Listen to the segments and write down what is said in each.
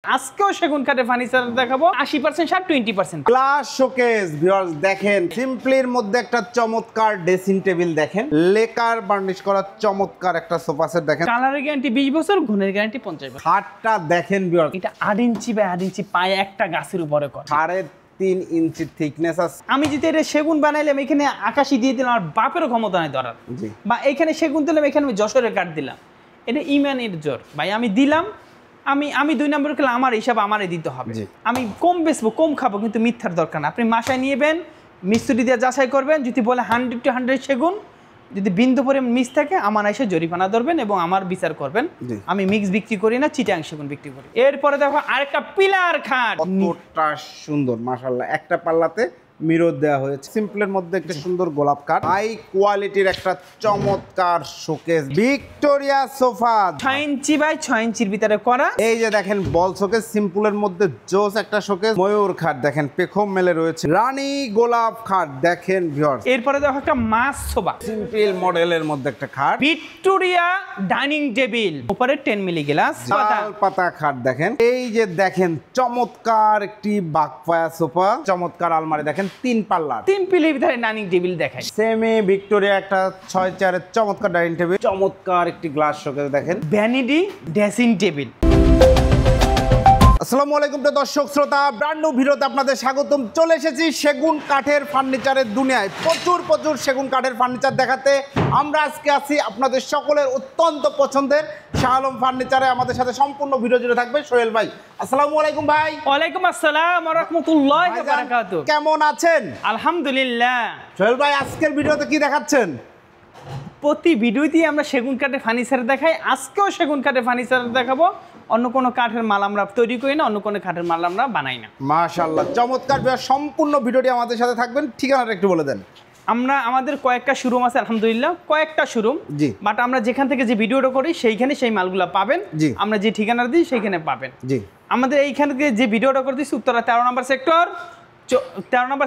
আজকেও সেগুন কাঠের ফার্নিচার দেখাবো 80% ছাড় 20%। গ্লাস শোকেস ভিউয়ার্স দেখেন সিম্পলির মধ্যে একটা চমৎকার ড্রেসিং টেবিল দেখেন, লেকার বার্নিশ করা চমৎকার একটা সোফা সেট দেখেন, কালারের গ্যারান্টি 20 বছর, গুণের গ্যারান্টি 50 বছর। খাটটা দেখেন ভিউয়ার্স, এটা 8 ইঞ্চি বাই 8 ইঞ্চি পায়ে একটা গাছের উপরে করা, 3.5 ইঞ্চি থিকনেস আছে। আমি যদি এটা সেগুন বানাইলাম এখানে আকাশি দিয়ে দিলাম, আর বাপেরও ক্ষমতা নাই ধরার, বা এখানে সেগুন দিলাম এখানে আমি যশোরের কাঠ দিলাম, এটা ইমানের জোর ভাই। আমি দিলাম, আমি 2 নম্বর খেলে আমার হিসাব আমারই দিতে হবে। আমি কম বেচবো কম খাবো, কিন্তু মিথ্যার দরকার না। আপনি মাসায় নিয়েবেন, মিস্ত্রি দিয়ে যাচাই করবেন, যদি বলে 100 to 100 সেগুন, যদি বিন্দু পরিমাণ মিস থাকে আমার এসে জরিমানা ধরবেন এবং আমার বিচার করবেন। আমি মিক্স বিক্রি করি না, চিটাং সেগুন বিক্রি করি। এরপরে দেখো আরেকটা পিলার খাট, কতটা সুন্দর মাশাআল্লাহ, একটা পাল্লাতে মিরর দেওয়া হয়েছে। সিম্পলের মধ্যে একটা সুন্দর গোলাপ কাঠ, হাই কোয়ালিটির একটা চমৎকার showcase, Victoria sofa 6 inch by 6 ইঞ্চির ভিতরে করা। এই যে দেখেন বল শোকেস, সিম্পলের মধ্যে জোস একটা শোকেস, ময়ূর খাট দেখেন পেখম মেলে রয়েছে, রানী গোলাপ খাট দেখেন ভিউয়ার্স। এরপরে দেখো একটা মাছ সোফা, সিম্পল মডেলের মধ্যে একটা খাট, ভিক্টোরিয়া ডাইনিং টেবিল, উপরে 10 মিলি গ্লাস পাতা খাট দেখেন। এই যে দেখেন চমৎকার একটি বাকপায়া সোফা, চমৎকার আলমারি দেখেন 3 পাল্লা, 3 পিলের ভিতরে ডাইনিং টেবিল দেখায়। সেমি ভিক্টোরিয়া একটা 6 চেয়ারের চমৎকার ডাইনিং টেবিল, চমৎকার একটি গ্লাস শোকেস দেখেন, ভ্যানিটি ড্রেসিং টেবিল। আসসালামু আলাইকুম দর্শক শ্রোতা, ব্র্যান্ড নিউ ভিডিওতে আপনাদের স্বাগতম। চলে এসেছি সেগুন কাঠের ফার্নিচারের দুনিয়ায়, প্রচুর সেগুন কাঠের ফার্নিচার দেখাতে। আমরা আজকে আছি আপনাদের সকলের অত্যন্ত পছন্দের শাহ আলম ফার্নিচারে। আমাদের সাথে সম্পূর্ণ ভিডিও জুড়ে থাকবে সোহেল ভাই। আসসালামু আলাইকুম ভাই। ওয়ালাইকুম আসসালাম ওয়া রাহমাতুল্লাহি ওয়া বারাকাতুহু। কেমন আছেন? আলহামদুলিল্লাহ। সোহেল ভাই আজকের ভিডিওতে কি দেখাচ্ছেন? প্রতি ভিডিওতেই আমরা সেগুন কাঠের ফার্নিচার দেখাই, আজকেও সেগুন কাঠের ফার্নিচার দেখাবো। অন্য কোনো কাঠের মাল আমরা তৈরি করি না, অন্য কোনো কাঠের মাল আমরা বানাই না। মাশাআল্লাহ চমৎকার। সম্পূর্ণ ভিডিওটি আমাদের সাথে থাকবেন। ঠিকানাটা একটু বলে দেন। আমাদের কয়েকটা শোরুম আছে, আলহামদুলিল্লাহ কয়েকটা শোরুম। বাট আমরা যেখান থেকে যে ভিডিওটা করি সেইখানে সেই মালগুলো পাবেন। আমরা যে ঠিকানা দিই সেইখানে পাবেন। আমাদের এইখান থেকে যে ভিডিওটা করে দিচ্ছি উত্তরা 13 নম্বর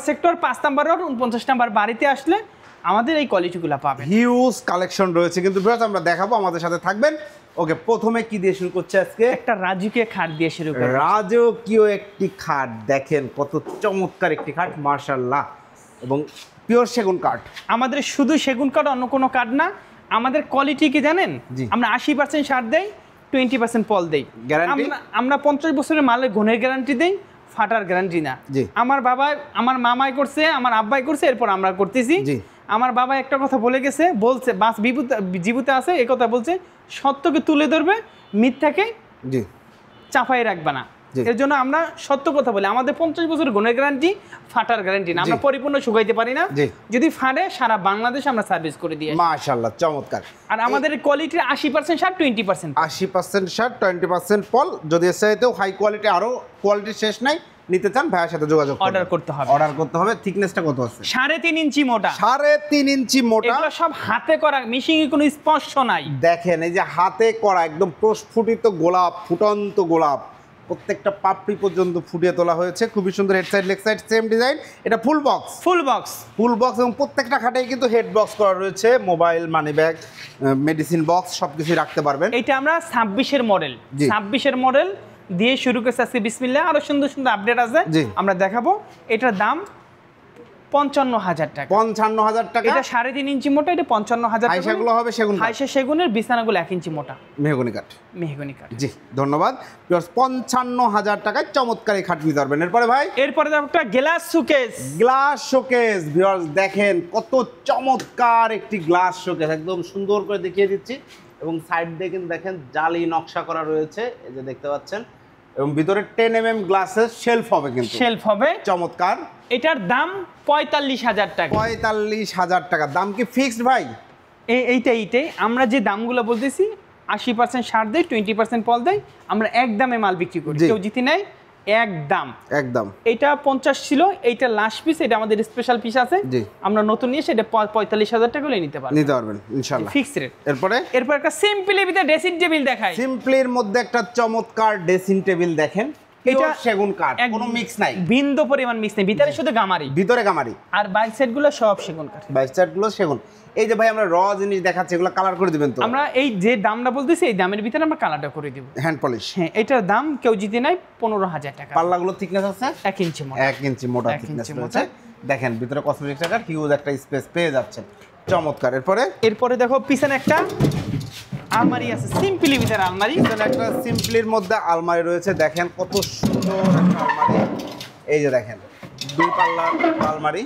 সেক্টর 5 নম্বর রোড 49 নম্বর বাড়িতে আসলে আমাদের এই কোয়ালিটিগুলো পাবেন। হিউজ কালেকশন রয়েছে, কিন্তু আমরা দেখাবো, আমাদের সাথে থাকবেন। ওকে, প্রথমে কি দিয়ে শুরু করছে আজকে? একটা রাজকীয় খাট দিয়ে শুরু করব। রাজকীয় একটি খাট দেখেন, কত চমৎকার একটি খাট মাশাআল্লাহ, এবং পিওর সেগুন কাঠ। আমাদের শুধু সেগুন কাঠ, অন্য কোনো কাঠ না। আমাদের কোয়ালিটি কি জানেন? আমরা 80% সার দেই, 20% পল দেই। আমরা 50 বছরের মালের গুণের গ্যারান্টি দেই, ফাটার গ্যারান্টি না। আমার মামাই করছে, আমার আব্বাই করছে, এরপর আমরা করতেছি। আমার বাবা একটা কথা বলছে বাস জীবিতে আছে, এই কথা বলছে, সত্যকে তুলে ধরবে, মিথ্যাকে চাপাই রাখবে না। এর জন্য আমরা সত্য কথা বলি। আমাদের 50 বছরের গুণের গ্যারান্টি, ফাটার গ্যারান্টি না। আমরা পরিপূর্ণ শুকাইতে পারি না, যদি ফাটে সারা বাংলাদেশ আমরা সার্ভিস করে দিই। মাশাআল্লাহ চমৎকার। আর আমাদের কোয়ালিটির 80% সার, 20% 80% সার, 20% পল। যদি এর চাইতেও হাই কোয়ালিটি, আরো কোয়ালিটি শেষ নাই, নিতে চান ভাইয়ের সাথে যোগাযোগ অর্ডার করতে হবে। থিকনেসটা কত আছে? 3.5 ইঞ্চি মোটা। 3.5 ইঞ্চি মোটা। এগুলো সব হাতে করা, মেশিনে কোনো স্পর্শ নাই। দেখেন এই যে হাতে করা একদম প্রস্ফুটিত গোলাপ, ফুটন্ত গোলাপ, প্রত্যেকটা পাপড়ি পর্যন্ত ফুটিয়ে তোলা হয়েছে। খুবই সুন্দর। Head side leg side same design. এটা ফুল বক্স এবং প্রত্যেকটা খাটেই কিন্তু হেড বক্স করা রয়েছে। Mobile, money bag, medicine box সবকিছু রাখতে পারবেন। এটা আমরা 26 এর মডেল দিয়ে শুরু করছি আজকে। বিসমিল্লাহ। আরো সুন্দর আপডেট আছে, আমরা দেখাবো। এটার দাম 55,000 টাকা। 55,000 টাকা। এটা 3.5 ইঞ্চি মোটা, এটা 55,000 টাকা। হাইসাগুলো হবে সেগুন, হাইসা সেগুনের, বিছানাগুলো 1 ইঞ্চি মোটা, মেহগনি কাঠ। জি ধন্যবাদ। 55,000 টাকায় চমৎকার এই খাট নিতে পারবেন। এরপরে ভাই, এরপরে একটা গ্লাস শোকেস ভিউয়ার্স দেখেন, কত চমৎকার একটি গ্লাস শোকেস, একদম সুন্দর করে দেখিয়ে দিচ্ছি। এবং সাইড দিয়ে কিন্তু দেখেন জালি নকশা করা রয়েছে, এই যে দেখতে পাচ্ছেন। এবং ভিতরে 10 mm গ্লাসের শেলফ হবে, চমৎকার। এটার দাম 45,000 টাকা। 45,000 টাকা। দাম কি ফিক্সড ভাই? এইটাই আমরা যে দামগুলো বলতেছি, 80% সার দেয়, 20% পল দেয়। আমরা এক দামে মাল বিক্রি করি, কেউ জিতে নেয় একদম। এটা 50 ছিল, এইটা লাস্ট পিস, এটা আমাদের স্পেশাল পিস আছে। আমরা নতুন নিয়ে সেটা 45,000 টাকা নিতে পারবেন ইনশাআল্লাহ, ফিক্সড রেট। এরপর একটা সিম্পলের ভিতরে ড্রেসিং টেবিল দেখাই। সিম্পলের মধ্যে একটা চমৎকার ড্রেসিং টেবিল দেখেন, এটা সেগুন কাঠ, কোনো মিক্স নাই, বিন্দু পরিমাণ মিক্স নেই, ভিতরে শুধু গামারি, ভিতরে গামারি, আর বাইক সাইড গুলো সব সেগুন কাঠ, বাইক সাইড গুলো সেগুন। এই যে ভাই আমরা র জিনিস দেখাচ্ছি, এগুলো কালার করে দিবেন তো? আমরা এই যে দামটা বলতেছি এই দামের ভিতরে আমরা কালারটা করে দিব, হ্যান্ড পলিশ। হ্যাঁ, এটার দাম কেউ জিতে নাই 15,000 টাকা। পাল্লাগুলো থিকনেস আছে 1 ইঞ্চি মোটা, 1 ইঞ্চি মোটা থিকনেস রয়েছে। দেখেন ভিতরে কসমেটিক টাকার হিউজ একটা স্পেস পেয়ে যাচ্ছেন, চমৎকার। এরপরে দেখো পিছনে একটা আলমারি আছে, সিম্পলি ভিতরে আলমারি, পিছনে একটা সিম্পলির মধ্যে আলমারি রয়েছে। দেখেন কত সুন্দর একটা আলমারি, এই যে দেখেন 2 পাল্লার আলমারি।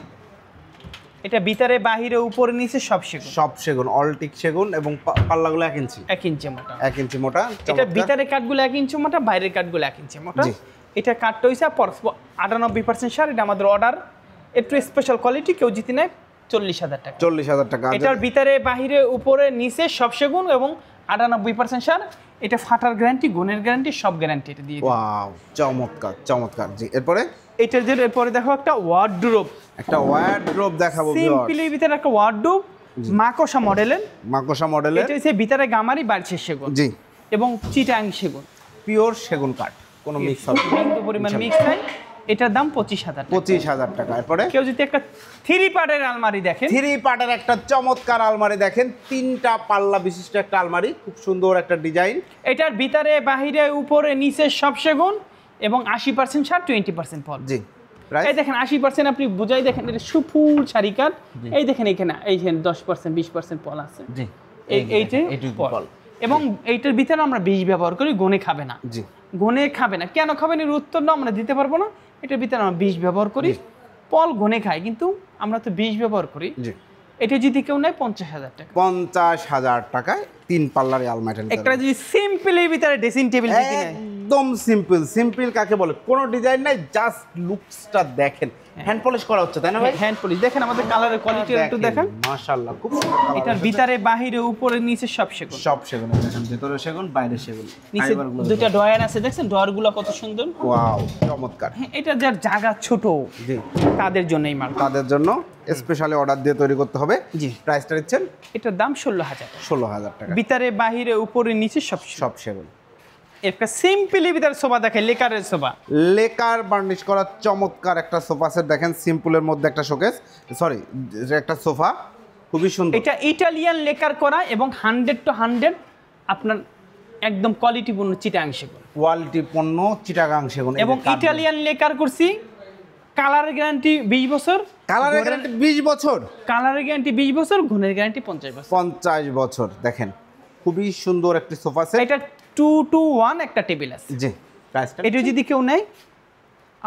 এটা ভিতরে বাহিরে উপরে নিচে সব সেগুন, সব সেগুন, অলটিক সেগুন, এবং পাল্লাগুলো 1 ইঞ্চি, 1 ইঞ্চি মোটা, 1 ইঞ্চি মোটা। এটা ভিতরে কাঠগুলো 1 ইঞ্চি মোটা, বাইরের কাঠগুলো 1 ইঞ্চি মোটা। এটা কাঠটা হইছে 98% সার। এটা আমাদের অর্ডার, একটু স্পেশাল কোয়ালিটি, কেউ জিতে নেয় 40,000 টাকা। 40,000 টাকা। এটার ভিতরে বাহিরে উপরে নিচে সব সেগুন এবং 98% সার। এটা ফাটার গ্যারান্টি, গুণের গ্যারান্টি, সব গ্যারান্টি এটা দিয়ে। ওয়াও, চমৎকার চমৎকার। জি, এরপরে দেখো একটা ওয়ার্ডরোব, দেখাবো। সিম্পলি ভিতরে একটা ওয়ার্ডরোব, মাকোসা মডেলের, এটা হচ্ছে ভিতরে গামারি, বাইরে সেগুন, জি, এবং চিটাং সেগুন, পিওর সেগুন কাঠ, কোনো মিক্স হবে না, বিন্দু পরিমাণ মিক্স নাই। এটার দাম 25,000 টাকা। এরপরে কেউ যদি একটা 3 পার্টের আলমারি দেখেন, 3 পার্টের একটা চমৎকার আলমারি দেখেন, 3টা পাল্লা বিশিষ্ট একটা আলমারি, খুব সুন্দর একটা ডিজাইন। এটার ভিতরে বাহিরে উপরে নিচে সব সেগুন এবং 80% সার, 20% ফল। জি, এই দেখেন 80% আপনি বুঝাই দেখেন, এটা সুফুল সারি কাঠ। এই দেখেন এখানে 10%, 20% ফল আছে, জি, এইটা ফল। এবং এইটার ভিতরে আমরা বিষ ব্যবহার করি, গনে খাবে না, জি, গনে খাবে না। কেন খাবেন এর উত্তর না আমরা দিতে পারবো না। এটার ভিতরে আমরা বিষ ব্যবহার করি, ফল গনে খাই, কিন্তু আমরা তো বিষ ব্যবহার করি। এটা যদি কেউ নেয় 50,000 টাকা। 50,000 টাকায় 3 পাল্লার আলমারি। একটা যদি সিম্পলের ভিতরে ড্রেসিং টেবিল যদি নেয়, একদম সিম্পল। সিম্পল কাকে বলে? কোনো ডিজাইন নাই, জাস্ট লুকসটা দেখেন। হ্যান্ড পলিশ করা হচ্ছে, তাই না ভাই? Hand polish. দেখেন আমাদের কালারের কোয়ালিটি একটু দেখেন, মাশাআল্লাহ, খুব সুন্দর কালার। এটার ভিতরে বাহিরে উপরে নিচে সব সেগুন, সব সেগুন। দেখেন ভিতরে সেগুন, বাইরে সেগুন, নিচে দুটো ডয়ার আছে, দেখছেন ডয়ারগুলো কত সুন্দর। ওয়াও, চমৎকার। এটা যার জায়গা ছোট, জি, তাদের জন্য এই মাল, তাদের জন্য স্পেশালি অর্ডার দিয়ে তৈরি করতে হবে। জি, প্রাইসটা দিচ্ছেন? এটার দাম 16,000 টাকা। 16,000 টাকা। ভিতরে বাহিরে উপরে নিচে সব সেগুন। একটা সিম্পলি ভিতরে সোফা দেখেন, লেকারের সোফা, লেকার বার্নিশ করা চমৎকার একটা সোফা সেট দেখেন, সিম্পলের মধ্যে একটা শোকেস, সরি একটা সোফা, খুবই সুন্দর। এটা ইটালিয়ান লেকার করা এবং 100 to 100 আপনার একদম কোয়ালিটিপূর্ণ চিটাগাং সেগুন, কোয়ালিটি পণ্য চিটাগাং সেগুন, এবং ইটালিয়ান লেকার করছি। কালারের গ্যারান্টি 20 বছর, কালারের গ্যারান্টি 20 বছর, কালারের গ্যারান্টি 20 বছর, গুণের গ্যারান্টি 50 বছর। 50 বছর। দেখেন খুবই সুন্দর একটি সোফা সেট। এটা 2 to 1 একটা টেবিল আছে, জি, প্রাইসটা এটা যদি কেউ নেয়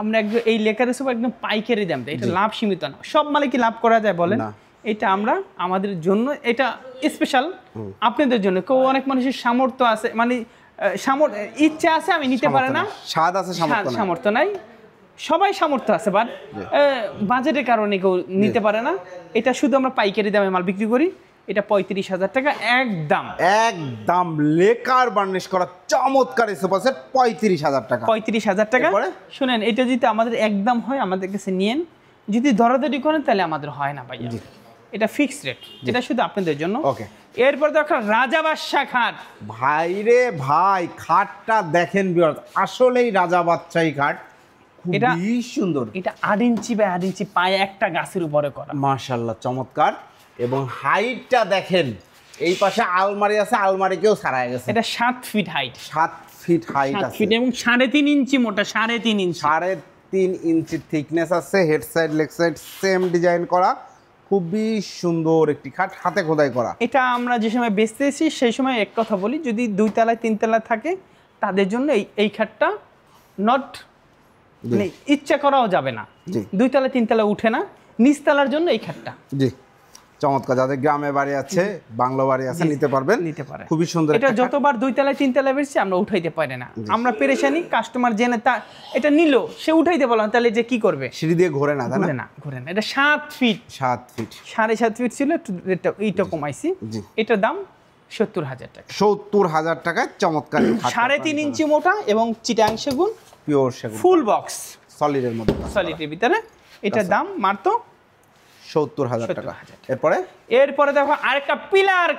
আমরা একদম এই লেকারের সোফা একদম পাইকারি দাম দেয়। এটা লাভ সীমিত না, সব মালে কি লাভ করা যায় বলেন? এটা আমরা আমাদের জন্য, এটা স্পেশাল আপনাদের জন্য। কেউ অনেক মানুষের সামর্থ্য আছে, মানে ইচ্ছা আছে আমি নিতে পারে না, স্বাদ আছে, সামর্থ্য নাই। সবাই সামর্থ্য আছে, বাট বাজেটের কারণে কেউ নিতে পারে না। এটা শুধু আমরা পাইকারি দামে মাল বিক্রি করি। এটা 35,000 টাকা একদম লেকার বার্নিশ করা চমৎকার সোফা সেট 35,000 টাকা। 35,000 টাকা। শুনেন, এটা যদি আমাদের একদম হয় আমাদের কাছে নিয়েন, যদি দরাদরি করেন তাহলে আমাদের হয় না ভাইয়া, এটা ফিক্সড রেট, এটা শুধু আপনাদের জন্য। ওকে, এরপর দেখো রাজা বাদশা খাট। ভাই রে ভাই, খাটটা দেখেন ভিউয়ার্স, আসলেই রাজা বাদশাহী খাট, খুবই সুন্দর। এটা 8 ইঞ্চি বাই 8 ইঞ্চি পায়ে একটা গাছের উপরে করা, মাশাআল্লাহ, চমৎকার। এবং হাইটটা দেখেন, এই পাশে আলমারি আছে, আলমারিকেও ছাড়ায় গেছে। এটা 7 ফিট হাইট, 7 ফিট হাইট আছে, এবং 3.5 ইঞ্চি মোটা, 3.5 ইঞ্চি, 3.5 ইঞ্চি থিকনেস আছে। Head side leg side same design করা, খুবই সুন্দর একটি খাট, হাতে খোদাই করা। এটা আমরা যে সময় বেচতেছি সেই সময় এক কথা বলি, যদি 2 তলায় 3 তলায় থাকে তাদের জন্য এই খাটটা নট, মানে ইচ্ছা করাও যাবে না, 2 তলায় 3 তলায় উঠে না, নিচতলার জন্য এই খাটটা। জি, চমৎকার। যাদের গ্রামে বাড়ি আছে, বাংলা বাড়ি আছে, নিতে পারবেন, খুবই সুন্দর। এটা যতবার 2 তলায় 3 তলায় বেরছি আমরা উঠাইতে পারি না, আমরা পেরেশানি। কাস্টমার জেনে তা এটা নিল, সে উঠাইতে বললাম, তাহলে যে কি করবে? সিঁড়ি দিয়ে ঘোরে না, ঘোরে না। এটা 7 ফিট, 7.5 ফিট ছিল, এইটা কমাইছি। এটার দাম 70,000 টাকা। 70,000 টাকায় চমৎকার 3.5 ইঞ্চি মোটা এবং চিটাং সেগুন, পিওর সেগুন, ফুল বক্স, সলিডের মধ্যে, সলিডের ভিতরে। এটার দাম মাত্র 70,000 টাকা। এরপরে দেখো আরেকটা পিলার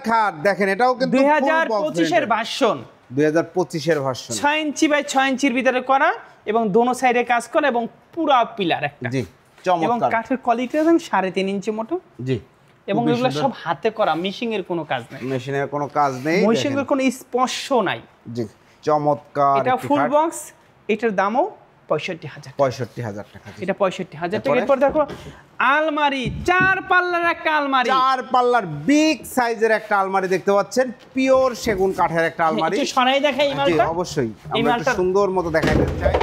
খাট। দেখেন, এটাও কিন্তু 2025 এর ভার্সন, 2025 এর ভার্সন 6 ইঞ্চি বাই 6 ইঞ্চির ভিতরে করা এবং দোনো সাইডে কাজ করা এবং পুরো পিলার একটা। জি এবং চমৎকার। কাঠের কোয়ালিটি দেখেন 3.5 ইঞ্চি মোটা। জি এবং এগুলো সব হাতে করা, মেশিং এর কোনো কাজ নাই, মেশিনের কোনো কাজ নেই, মেশিং এর কোনো স্পর্শ নাই। জি চমৎকার। এটা ফুল বক্স, এটার দামও 65,000 টাকা। এটা 65,000 টাকা। এরপর দেখো আলমারি, 4 পাল্লার একটা আলমারি, 4 পাল্লার বিগ সাইজের একটা আলমারি দেখতে পাচ্ছেন, পিওর সেগুন কাঠের একটা আলমারি। একটু সরাই দেখাই এই জি মালটা। অবশ্যই, এই আমরা একটু মালটা সুন্দর মতো দেখাইতে চাই।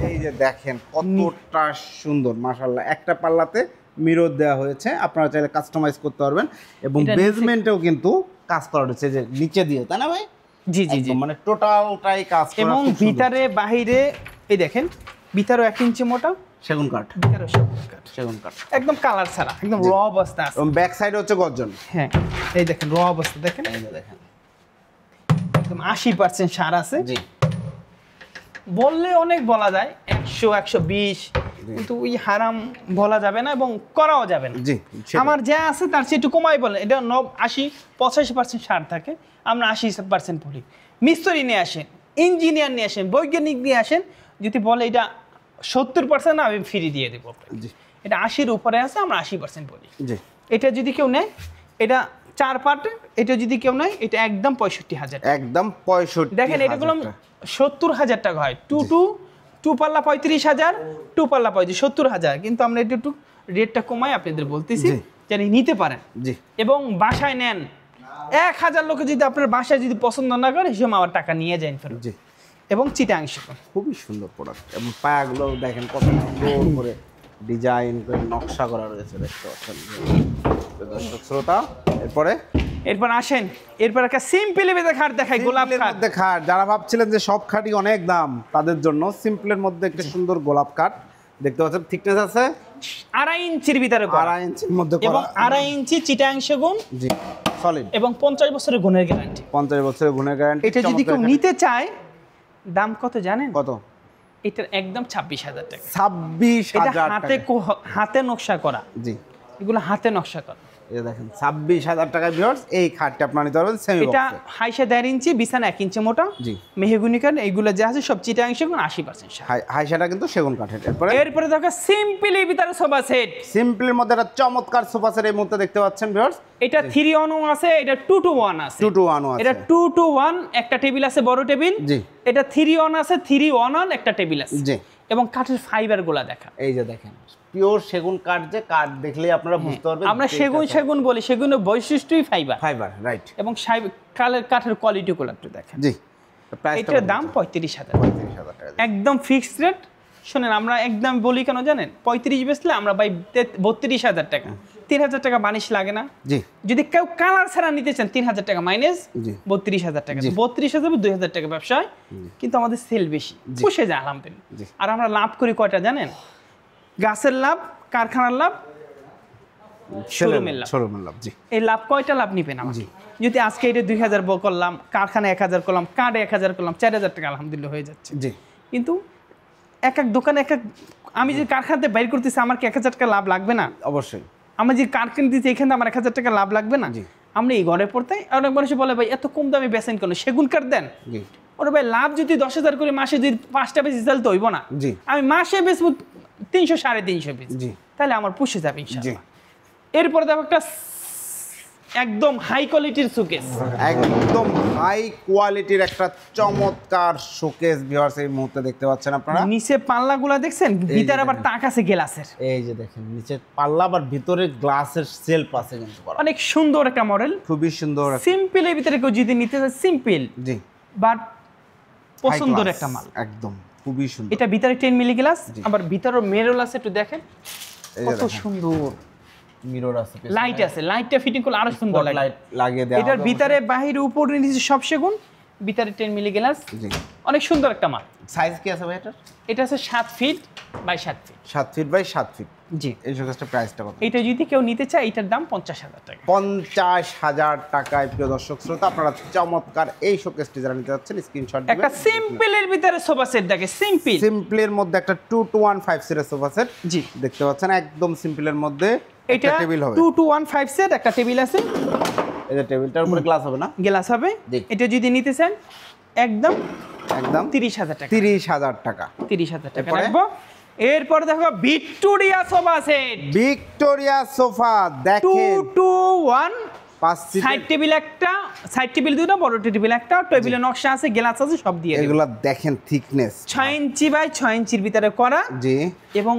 এই যে দেখেন কতটা সুন্দর, মাশাআল্লাহ। একটা পাল্লাতে মিরর দেওয়া হয়েছে, আপনারা চাইলে কাস্টমাইজ করতে পারবেন। এবং এটা বেজমেন্টেও কিন্তু কাজ করা হয়েছে, যে নিচে দিয়ে, তাই না ভাই? জি জি জি, একদম মানে টোটালটাই কাজ করা। এবং খুব সুন্দর। ভিতরে বাহিরে এই দেখেন, ভিতরে 1 ইঞ্চি মোটা, সেগুন কাঠ, ভিতরে সেগুন কাঠ, সেগুন কাঠ একদম কালার ছাড়া, একদম র অবস্থা আছে। এবং ব্যাক সাইডে হচ্ছে গর্জন। হ্যাঁ এই দেখেন র অবস্থা দেখেন, এই যে দেখেন একদম 80% সার আছে। জি বললে অনেক বলা যায়, 100 120, কিন্তু ওই হারাম বলা যাবে না এবং করাও যাবে না। জি আমার যা আছে তার চেয়ে একটু কমাই বলেন, এটা 80-85% সার থাকে, আমরা 80% বলি। মিস্ত্রি নিয়ে আসেন, ইঞ্জিনিয়ার নিয়ে আসেন, বৈজ্ঞানিক নিয়ে আসেন, যদি বলে এটা 70% না, আমি ফ্রি দিয়ে দেবো। জি এটা 80-র উপরে আছে, আমরা 80% বলি। জি এটা যদি কেউ নেয়, এটা 4 পার্টে, এটা যদি কেউ নেয়, এটা একদম 65,000 টাকা। একদম 65। দেখেন এটা গুলো 70,000 টাকা হয়। টু পাল্লা 35,000, 2 পাল্লা 70,000, কিন্তু আমরা একটু রেটটা কমাই আপনাদের বলতেছি, যেন নিতে পারেন। জি এবং বাসায় নেন, 1000 লোকে যদি আপনার বাসায় যদি পছন্দ না করে, সে আমার টাকা নিয়ে যান ফেরত। জি এবং চিটাং খুবই সুন্দর প্রোডাক্ট, এবং পায়াগুলো দেখেন কত সুন্দর করে ডিজাইন করে নকশা করা রয়েছে, দেখতে পাচ্ছেন দর্শক শ্রোতা। এরপর আসেন, এরপর একটা সিম্পল বেদে খাট দেখাই, গোলাপ সিম্পলের খাট। মধ্যে খাট, যারা ভাবছিলেন যে সব খাটই অনেক দাম, তাদের জন্য সিম্পলের মধ্যে একটা সুন্দর গোলাপ খাট দেখতে পাচ্ছেন। থিকনেস আছে 2.5 ইঞ্চির ভিতরে, 2.5 ইঞ্চির মধ্যে এবং করা। 2.5 ইঞ্চি চিটাং সেগুন, জি সলিড, এবং 50 বছরের গুণের গ্যারান্টি। 50 বছরের গুণের গ্যারান্টি। এটা যদি কেউ নিতে চায়, দাম কত জানেন? কত? এটার একদম 26,000 টাকা। 26,000 এটা টাকা। হাতে নকশা করা, জি এগুলো হাতে নকশা করা। এই দেখেন 26,000 টাকা ভিউয়ার্স, এই খাটটা আপনারা নিতে পারবেন সেমি এটা বক্সে। হাইসা 1.5 ইঞ্চি, বিছানা 1 ইঞ্চি মোটা, জি মেহগুনি কাঠ, এইগুলো যা আছে সব চিটাং সেগুন 80% সার। হাইসাটা কিন্তু সেগুন কাঠের। এরপরে দেখো সিম্পলি ভিতরে সোফা সেট। সিম্পলের মধ্যে একটা চমৎকার সোফা সেট এই মুহূর্তে দেখতে পাচ্ছেন ভিউয়ার্স। এটা 3-on আছে, এটা 2-to-1 আছে। 2-to-1 আছে। এটা 2-to-1, একটা টেবিল আছে, বড় টেবিল। জি এটা 3-on আছে, 3-on একটা টেবিল আছে। জি এবং কাঠের ফাইবার গুলা দেখা, এই যে দেখেন পিওর সেগুন কাঠ, যে কাঠ দেখলেই আপনারা বুঝতে পারবেন আমরা সেগুন বলি, সেগুনের বৈশিষ্ট্যই ফাইবার। Fibre, right. এবং কাঠের কোয়ালিটি গুলো একটু দেখেন। জি প্রাইসটা এটার দাম 35,000 টাকা। একদম ফিক্সড রেট। শোনেন, আমরা একদম বলি কেন জানেন, 35 বেচলে আমরা পাই 32,000 টাকা। 3,000 টাকা বানিশ লাগে না। জি যদি কেউ কালার ছাড়া নিতে চান, 3,000 টাকা মাইনাস, জি 32,000 টাকা। 32,000 2,000 টাকা ব্যবসায়, কিন্তু আমাদের সেল বেশি, পুষে যায় আলহামদুলিল্লাহ। আর আমরা লাভ করি কয়টা জানেন? গাছের লাভ, কারখানার লাভ, শোরুমের লাভ। জি এই লাভ কয়টা লাভ নিবেন আমার? যদি আজকে এটা 2,000 করলাম, কারখানা 1,000 করলাম, কার্ডে 1,000 করলাম, 4,000 টাকা আলহামদুলিল্লাহ হয়ে যাচ্ছে। জি কিন্তু এক এক দোকানে আমি যে কারখানাতে বাইর করতেছি, আমার কি 1,000 টাকা লাভ লাগবে না? অবশ্যই। আমি যে কারখানা দিচ্ছি, এখানে আমার 1,000 টাকা লাভ লাগবে না? আমরা এই ঘরে পড়তে অনেক মানুষ বলে, ভাই এত কম দামে বেচেন কেন, সেগুন কাঠ দেন। ওরে ভাই, লাভ যদি 10,000 করে মাসে যদি 5টা বেশি তাহলে তো হইব না। আমি মাসে বেচবো 300 350 পিস, তাহলে আমার পুষে যাবে ইনশাআল্লাহ। এরপরে দেখো একটা একদম হাই কোয়ালিটির শোকেস, একদম হাই কোয়ালিটির একটা চমৎকার শোকেস ভিউয়ার্স এই মুহূর্তে দেখতে পাচ্ছেন আপনারা। নিচে পাল্লাগুলো দেখছেন, ভিতরে আবার তাক আছে গ্লাসের। এই যে দেখেন নিচে পাল্লা, আবার ভিতরে গ্লাসের সেলফ আছে কিন্তু করা। অনেক সুন্দর একটা মডেল, খুবই সুন্দর। সিম্পলের ভিতরে কেউ যদি নিতে চায়, সিম্পল জি বাট পছন্দের একটা মাল, একদম খুবই সুন্দর। এটা ভিতরে 10 মিলি গ্লাস, আবার ভিতরে মিরর আছে, একটু দেখেন কত সুন্দর। মিরর আছে, লাইট আছে, লাইটটা ফিটিং করলে আরো সুন্দর লাগে। লাইট লাগিয়ে দেওয়া এটার ভিতরে বাহিরে উপরে নিচে সব সেগুন, ভিতরে 10 মিলি গ্লাস। জি অনেক সুন্দর একটা মাল। সাইজ কি আছে ভাই এটার? এটা আছে 7 feet by 7 feet. 7 feet by 7 feet. জি এই শোকেসটার প্রাইসটা কত? এটা যদি কেউ নিতে চায়, এটার দাম 50,000 টাকা। 50,000 টাকায় প্রিয় দর্শক শ্রোতা, আপনারা চমৎকার এই শোকেসটি যারা নিতে যাচ্ছেন স্ক্রিনশট দিবেন। একটা সিম্পলের ভিতরে সোফা সেট দেখে, সিম্পল সিম্পলের মধ্যে একটা 2-to-1 সিরিজ সোফা সেট জি দেখতে পাচ্ছেন, একদম সিম্পলের মধ্যে এটা একটা টেবিল হবে। 2-to-1 সেট, একটা টেবিল আছে, এই যে টেবিলটার উপরে গ্লাস হবে না? গ্লাস হবে। জি। এটা যদি নিতে চান, একদম একদম 30,000 টাকা। 30,000 টাকা। 30,000 টাকা রাখবো। এরপর দেখো Victoria sofa set. Victoria sofa দেখেন 2 to 1 5 সাইড টেবিল একটা, সাইড টেবিল দুটো, বড় টেবিল একটা, টেবিলের নকশা আছে, গ্লাস আছে, সব দিয়ে এগুলা দেখেন থিকনেস 6 ইঞ্চি বাই 6 ইঞ্চির ভিতরে করা। জি। এবং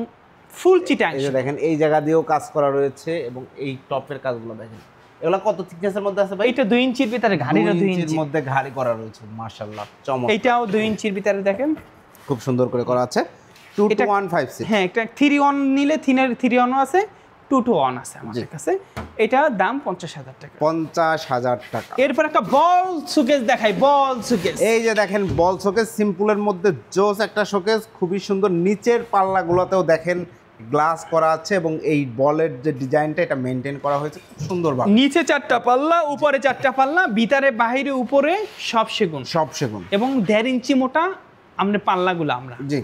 ফুল চিটাং। এই যে দেখেন এই জায়গা দিয়েও কাজ করা রয়েছে এবং এই টপের কাজগুলো দেখেন। এগুলা কত থিকনেসের মধ্যে আছে ভাই? এটা 2 ইঞ্চির ভিতরে, ঘাড়িরও 2 ইঞ্চির মধ্যে ঘাড়ি করা রয়েছে। মাশাআল্লাহ চমৎকার। এটাও 2 ইঞ্চির ভিতরে দেখেন খুব সুন্দর করে করা আছে। 2 to 1 5 সিট। হ্যাঁ, একটা 3-1 নিলে 3-1 আছে, 2 to 1 আছে আমাদের কাছে। এটা দাম 50,000 টাকা। 50,000 টাকা। এরপর একটা বল শোকেস দেখাই, বল শোকেস। এই যে দেখেন বল শোকেস, সিম্পলের মধ্যে জোস একটা শোকেস, খুবই সুন্দর। নিচের পাল্লাগুলোতেও দেখেন গ্লাস করা আছে এবং এই বলের যে ডিজাইনটা এটা মেনটেন করা হয়েছে খুব সুন্দরভাবে। নিচে 4টা পাল্লা, উপরে 4টা পাল্লা, ভিতরে বাহিরে উপরে সব সেগুন। সব সেগুন। এবং 1.5 ইঞ্চি মোটা আমরা পাল্লাগুলো আমরা। জি।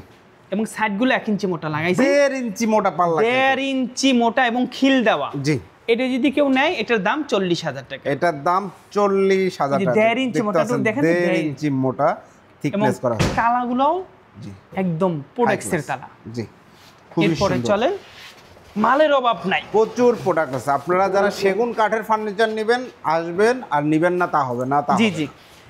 এবং সাইডগুলো 1 ইঞ্চি মোটা লাগাইছি। 1.5 ইঞ্চি মোটা পাল্লা। 1.5 ইঞ্চি মোটা এবং খিল দেওয়া। জি। এটা যদি কেউ নেয় এটার দাম 40,000 টাকা। এটার দাম 40,000 টাকা। 1.5 ইঞ্চি মোটা, দেখেন 1.5 ইঞ্চি মোটা থিকনেস করা আছে। তালাগুলোও জি একদম প্রোডাক্টসের তালা। জি। খুবই এরপরে সুন্দর। চলেন, মালের অভাব নাই, প্রচুর প্রোডাক্ট আছে। আপনারা যারা সেগুন কাঠের ফার্নিচার নেবেন আসবেন, আর নেবেন না তা হবে না। তা জি হবে। জি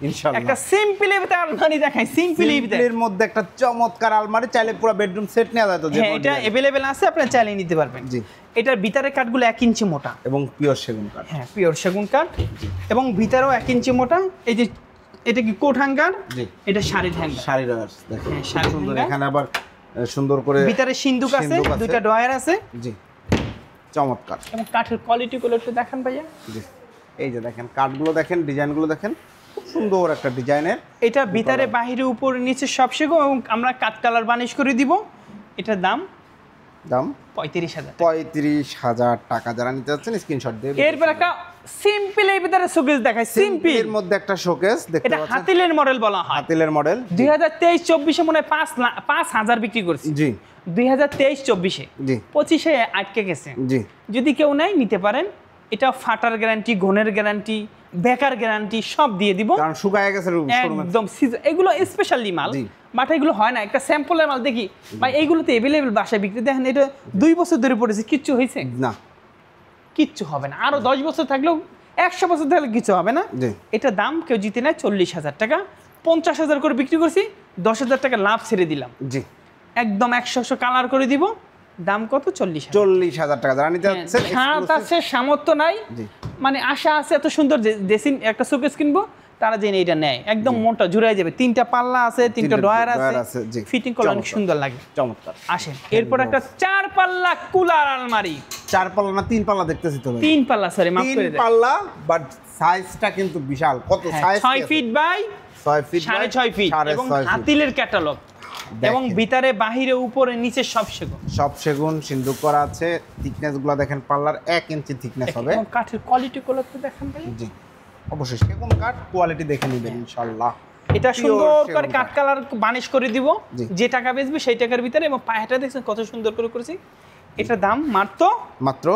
ইনশাআল্লাহ। একটা সিম্পলি ভিতরে আলমারি দেখাই, সিম্পলি ভিতরে। এর মধ্যে একটা চমৎকার আলমারি, চাইলে পুরো বেডরুম সেট নেওয়া যায় তো। যে হ্যাঁ, এটা अवेलेबल আছে, আপনি চাইলে নিতে পারবেন। জি। এটার ভিতরে কাঠগুলো 1 ইঞ্চি মোটা এবং পিওর সেগুন কাঠ। হ্যাঁ, পিওর সেগুন কাঠ এবং ভিতরেও 1 ইঞ্চি মোটা। এই যে এটা কি কোট হ্যাঙ্গার, জি। এটা শাড়ির হ্যাঙ্গার। শাড়ি রয়েছে দেখেন হ্যাঁ, শাড়ি সুন্দর। হ্যাঙ্গার। এখানে আবার সুন্দর করে ভিতরে সিন্দুক আছে, দুটো ড্রয়ার আছে। জি। চমৎকার। এবং কাঠের কোয়ালিটিগুলো একটু দেখান ভাইয়া। জি। এই যে দেখেন কাঠগুলো দেখেন, ডিজাইনগুলো দেখেন, খুব সুন্দর একটা ডিজাইনের। এটা ভিতরে বাহিরে উপরে নিচে সব সেগুন এবং আমরা কাঠ কালার বানিশ করে দিব। এটার দাম 35,000 টাকা। 35,000 টাকা। যারা নিতে যাচ্ছেন স্ক্রিনশট দিয়ে। এরপর একটা সিম্পল এই ভিতরে শোকেস দেখাই, সিম্পল। এর মধ্যে একটা শোকেস দেখতে এটা পাচ্ছেন। হাতিলের মডেল বলা হয়। হাতিলের মডেল। 2023-24 মনে হয় 5,000 বিক্রি করছি। জি। 2023-24 জি। 25-এ আটকে গেছে। জি। যদি কেউ নেয় নিতে পারেন। এটা ফাটার গ্যারান্টি, ঘনের গ্যারান্টি, বেকার গ্যারান্টি সব দিয়ে দিব। কারণ শুকায় গেছে একদম এগুলো স্পেশালি মাল, বাট এগুলো হয় না। একটা স্যাম্পলের মাল দেখি ভাই, এইগুলোতে अवेलेबल বাসায় বিক্রি। দেখেন এটা 2 বছর ধরে পড়েছে, কিচ্ছু হয়েছে না, কিচ্ছু হবে না। আরো 10 বছর থাকলেও, 100 বছর থাকলে কিছু হবে না। এটা দাম কেউ জিতে নেয় 40,000 টাকা। 50,000 করে বিক্রি করছি, 10,000 টাকা লাভ ছেড়ে দিলাম। জি। একদম 100 কালার করে দিব। দাম কত? 40,000 টাকা। যারা নিতে যাচ্ছেন আছে, সামর্থ্য নাই, মানে আশা আছে এত সুন্দর ড্রেসিং একটা শোকেস কিনবো, তারা জেনে এটা নেয়। একদম মনটা জুড়াই যাবে। 3টা পাল্লা আছে, 3টা ড্রয়ার আছে, ফিটিং করে অনেক সুন্দর লাগে। চমৎকার। আসেন এরপর একটা 4 পাল্লা কুলার আলমারি। 4 পাল্লা না 3 পাল্লা দেখতেছি তো ভাই। 3 পাল্লা, সরি মাফ করে 3 পাল্লা, বাট সাইজটা কিন্তু বিশাল। কত size? 6 feet by 6 feet, 6.5 feet এবং হাতিলের ক্যাটালগ এবং ভিতরে বাহিরে উপরে নিচে সব সেগুন। সব সেগুন সিন্দুক করা আছে। থিকনেস গুলো দেখেন, পাল্লার 1 ইঞ্চি থিকনেস হবে। এবং কাঠের কোয়ালিটি গুলো তো দেখেন ভাই। জি। অবশ্যই সেগুন কাঠ কোয়ালিটি দেখে নেবেন ইনশাআল্লাহ। এটা সুন্দর করে কাঠ কালার বানিশ করে দিব। যে টাকা বেচবে সেই টাকার ভিতরে। এবং পায়াটা দেখছেন কত সুন্দর করে করেছি। এটার দাম মাত্র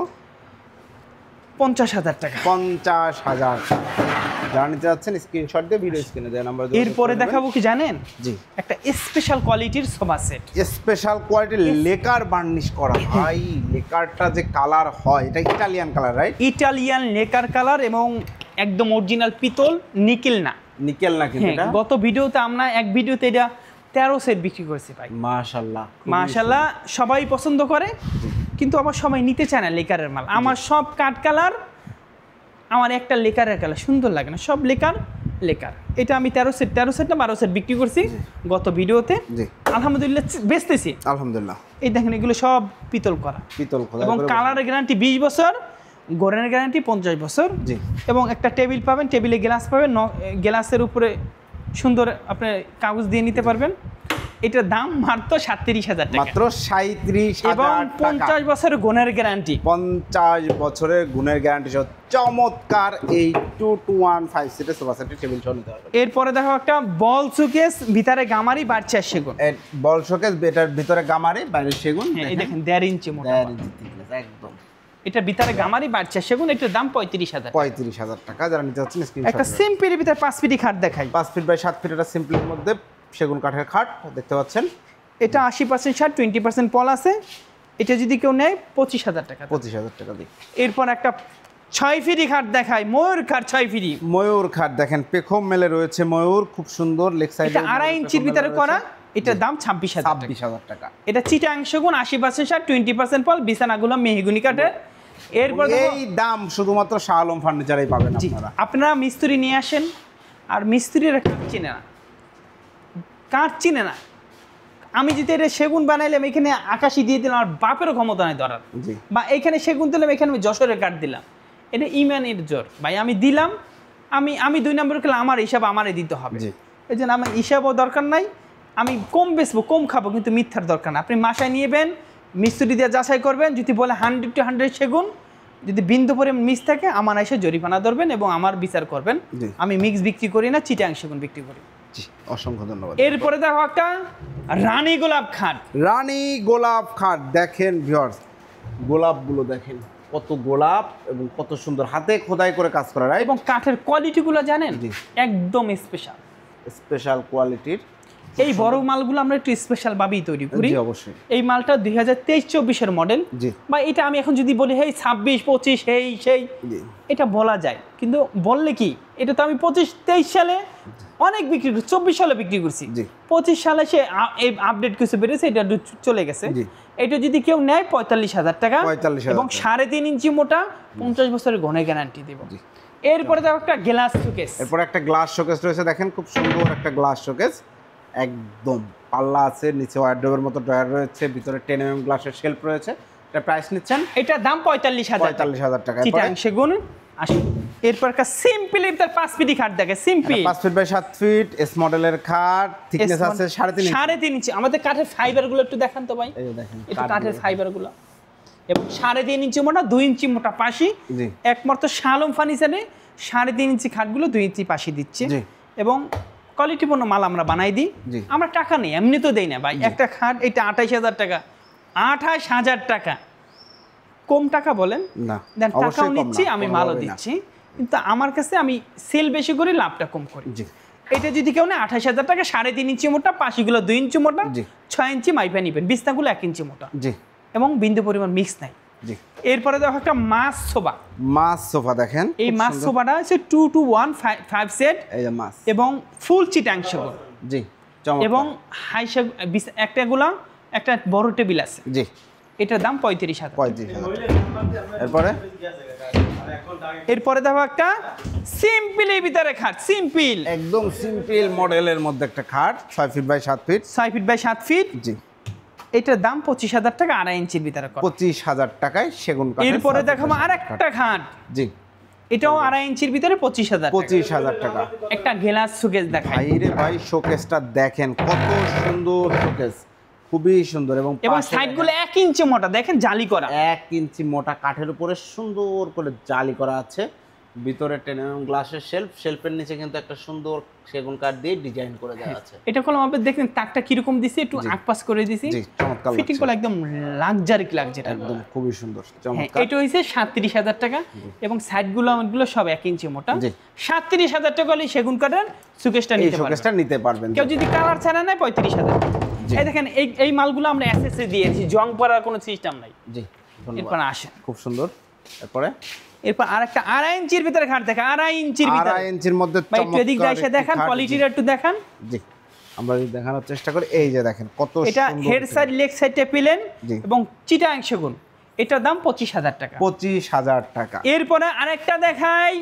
50,000 টাকা। 50,000 টাকা। যারা নিতে যাচ্ছেন স্ক্রিনশট দিয়ে ভিডিও স্ক্রিনে দেওয়া নাম্বার। এরপরে দেখাবো কি জানেন? জি। একটা স্পেশাল কোয়ালিটির সোফা সেট। স্পেশাল কোয়ালিটির লেকার বার্নিশ করা। ভাই লেকারটা যে কালার হয়, এটা Italian colour, right? Italian lacquer colour এবং একদম অরিজিনাল পিতল, নিকেল না। নিকেল না কিন্তু এটা। গত ভিডিওতে আমরা এক ভিডিওতে এটা 13 সেট বিক্রি করেছি ভাই। মাশাআল্লাহ, মাশাআল্লাহ। সবাই পছন্দ করে, কিন্তু আবার সবাই নিতে চায় না লেকারের মাল। আমার সব কাঠ কালার, আমার একটা লেকারের কালার সুন্দর লাগে না, সব লেকার। এটা আমি 13 সেট না 12 সেট বিক্রি করছি গত ভিডিওতে। আলহামদুলিল্লাহ বেচতেছি আলহামদুলিল্লাহ। এই দেখেন এগুলো সব পিতল করা, এবং কালারের গ্যারান্টি 20 বছর, ঘরের গ্যারান্টি 50 বছর। এবং একটা টেবিল পাবেন, টেবিলে গ্লাস পাবেন, গ্লাসের উপরে সুন্দর আপনি কাগজ দিয়ে নিতে পারবেন। এটার দাম মাত্র 37,000 টাকা। মাত্র 37,000 এবং 50 বছরের গুণের গ্যারান্টি। 50 বছরের গুণের গ্যারান্টি সহ চমৎকার এই 2 to 1 5 সিটের সোফা সেটের টেবিল সহ নিতে হবে। এরপরে দেখো একটা বল শোকেস, ভিতরে গামারি, বাচ্চা সেগুন। বল শোকেস, এটার ভিতরে গামারি, বাইরে সেগুন। এই দেখেন 1.5 ইঞ্চি মোটা। 1.5 ইঞ্চি থিকনেস একদম। এটা ভিতরে গামারি বাড়ছে সেগুন, এটার দাম 35,000। 35,000 টাকা। যারা নিতে চাচ্ছেন স্ক্রিনশট। একটা সিম্পলের ভিতরে 5 ফিট খাট দেখাই। 5 ফিট বাই 7 ফিট এটা সিম্পলের মধ্যে সেগুন কাঠের খাট দেখতে পাচ্ছেন। এটা 80% শার্ট, 20% পল আছে। এটা যদি কেউ নেয় 25,000 টাকা। 25,000 টাকা দিই। এরপর একটা 6 ফিট খাট দেখাই, ময়ূর খাট 6 ফিট। ময়ূর খাট দেখেন, পেখম মেলে রয়েছে ময়ূর, খুব সুন্দর লেগ সাইডে। এটা 2.5 ইঞ্চির ভিতরে করা, এটার দাম 26,000 টাকা। এটা চিটাং সেগুন, 80% শার্ট, 20% পল, বিছানাগুলো মেহগুনি কাঠের। এরপর এই দাম শুধুমাত্র শাহ আলম ফার্নিচারেই পাবেন আপনারা। আপনারা মিস্ত্রি নিয়ে আসেন, আর মিস্ত্রিরা কাঠ চিনে না, কাঠ চিনে না। আমি যদি এটা সেগুন বানাইলাম, এখানে আকাশি দিয়ে দিলাম, আর বাপেরও ক্ষমতা নাই ধরার। বা এখানে সেগুন দিলাম, এখানে আমি যশোরের কাঠ দিলাম, এটা ইমানের জোর ভাই। আমি দিলাম, আমি 2 নম্বর খেলে আমার হিসাব আমারই দিতে হবে। এই জন্য আমার হিসাবও দরকার নাই, আমি কম বেচবো কম খাবো, কিন্তু মিথ্যার দরকার না। আপনি মাসায় নিয়েবেন, মিস্ত্রি দিয়ে যাচাই করবেন, যদি বলে 100 to 100 সেগুন, যদি বিন্দু পরিমাণ মিক্স থাকে আমার এসে জরিমানা ধরবেন এবং আমার বিচার করবেন। আমি মিক্স বিক্রি করি না, চিটাং সেগুন বিক্রি করি। অসংখ্য ধন্যবাদ। এরপরে দেখো একটা রানী গোলাপ খাট। রানী গোলাপ খাট দেখেন ভিউয়ার্স, গোলাপগুলো দেখেন কত গোলাপ এবং কত সুন্দর হাতে খোদাই করে কাজ করা, রাইট? এবং কাঠের কোয়ালিটিগুলো জানেন একদম স্পেশাল কোয়ালিটির। এই বড় মালগুলো আমরা একটু স্পেশাল ভাবেই তৈরি করি। অবশ্যই। এই মালটা 2023-24 মডেল, বা এটা আমি এখন যদি বলি হেই 26-25 সেই এটা বলা যায়, কিন্তু বললে কি, এটা তো আমি 25-23 সালে অনেক বিক্রি করছি, 24 সালে বিক্রি করছি, 25 সালে সে আপডেট কিছু বেড়েছে, এটা চলে গেছে। এটা যদি কেউ নেয় 45,000 টাকা, এবং 3.5 ইঞ্চি মোটা, 50 বছরের ঘনে গ্যারান্টি দেব। এরপরে দেখো একটা গ্লাস শোকেস। এরপর একটা গ্লাস শোকেস রয়েছে দেখেন, খুব সুন্দর একটা গ্লাস শোকেস, একদম পাল্লা আছে, নিচে ওয়ারড্রোবের মতো ড্রয়ার রয়েছে, ভিতরে 10 mm গ্লাসের শেলফ রয়েছে। এটা প্রাইস নিচ্ছেন, এটার দাম 45,000 টাকা। চিটাং সেগুন 80। এরপর একটা সিম্পল এর 5 ফিট খাট দেখে, simple 5 feet by 7 feet S মডেলের খাট, থিকনেস আছে 3.5 ইঞ্চি। আমাদের কাঠের ফাইবারগুলো একটু দেখান তো ভাই, এই যে দেখেন একটু কাঠের ফাইবারগুলো, এবং 3.5 ইঞ্চি মোটা, 2 ইঞ্চি মোটা পাশি। একমাত্র শাহ আলম ফার্নিচারে 3.5 ইঞ্চি খাটগুলো 2 ইঞ্চি পাশি দিচ্ছে, এবং কোয়ালিটিপূর্ণ মাল আমরা বানাই দিই। আমরা টাকা নেই, এমনি তো দেই না ভাই। একটা খাট এটা 28,000 টাকা, 28,000 টাকা কম টাকা বলেন না? দেন টাকাও নিচ্ছি, আমি মালও দিচ্ছি, কিন্তু আমার কাছে আমি সেল বেশি করি, লাভটা কম করি। এটা যদি কেউ নেয় 28,000 টাকা, 3.5 ইঞ্চি মোটা, পাশিগুলো 2 ইঞ্চি মোটা, 6 ইঞ্চি মাইপা নিবেন, বিছনাগুলো 1 ইঞ্চি মোটা, এবং বিন্দু পরিমাণ মিক্স নাই। এরপরে দেখো একটা মাছ সোফা দেখেন। এই মাছ সোফাটা হচ্ছে 2 to 1 5 সেট, এই যে মাছ, এবং ফুল চিটাং সেগুন, এবং হাই একটাগুলা একটা বড় টেবিল আছে। এটার দাম 35,000। এরপরে দেখো একটা সিম্পলের ভিতরে খাট, সিম্পল একদম সিম্পল মডেলের মধ্যে একটা খাট, 6 feet by 7 feet, 6 feet by 7 feet. এটার দাম 25,000 টাকা, 2.5 ইঞ্চির ভিতরে, 25,000 টাকায় সেগুন কাঠ। এরপরে দেখাবো আরেকটা খাট, এটাও 2.5 ইঞ্চির ভিতরে, 25,000 টাকা। একটা গ্লাস শোকেস দেখাই। ভাইরে ভাই, শোকেসটা দেখেন কত সুন্দর শোকেস, খুবই সুন্দর, এবং সাইডগুলো 1 ইঞ্চি মোটা, দেখেন জালি করা, 1 ইঞ্চি মোটা কাঠের উপরে সুন্দর করে জালি করা আছে। ভিতরে 10 mm গ্লাসের শেলফের নিচে কিন্তু একটা সুন্দর সেগুন কাঠ দিয়ে ডিজাইন করে দেওয়া আছে। এটা কলম আপনি দেখেন তাকটা কিরকম দিছি, একটু আকপাস করে দিছি, চমৎকার ফিটিং করে একদম লাক্সারি লাগছে, একদম খুবই সুন্দর, চমৎকার। এটা হইছে 37,000 টাকা, এবং সাইডগুলো আমারগুলো সব 1 ইঞ্চি মোটা। 37,000 টাকা হলে সেগুন কাঠের শোকেসটা নিতে পারবেন। কেউ যদি কালার ছাড়া নেয় 35,000। এই দেখেন এই মালগুলো আমরা এসএসএ দিয়েছি, জং পড়ার কোনো সিস্টেম নাই। এরপর আসেন, খুব সুন্দর। এরপর আরেকটা 2.5 ইঞ্চির ভিতরে খাট দেখা, 2.5 ইঞ্চির ভিতরে, 2.5 ইঞ্চির মধ্যে চমৎকার এদিক দাইসে দেখান, কোয়ালিটিটা একটু দেখান। আমরা যদি দেখানোর চেষ্টা করি, এই যে দেখেন কত সুন্দর। এটা হেড সাইড লেগ সাইডে পেলেন, এবং চিটাং সেগুন, এটার দাম 25,000 টাকা। 25,000 টাকা। এরপরে আরেকটা দেখাই,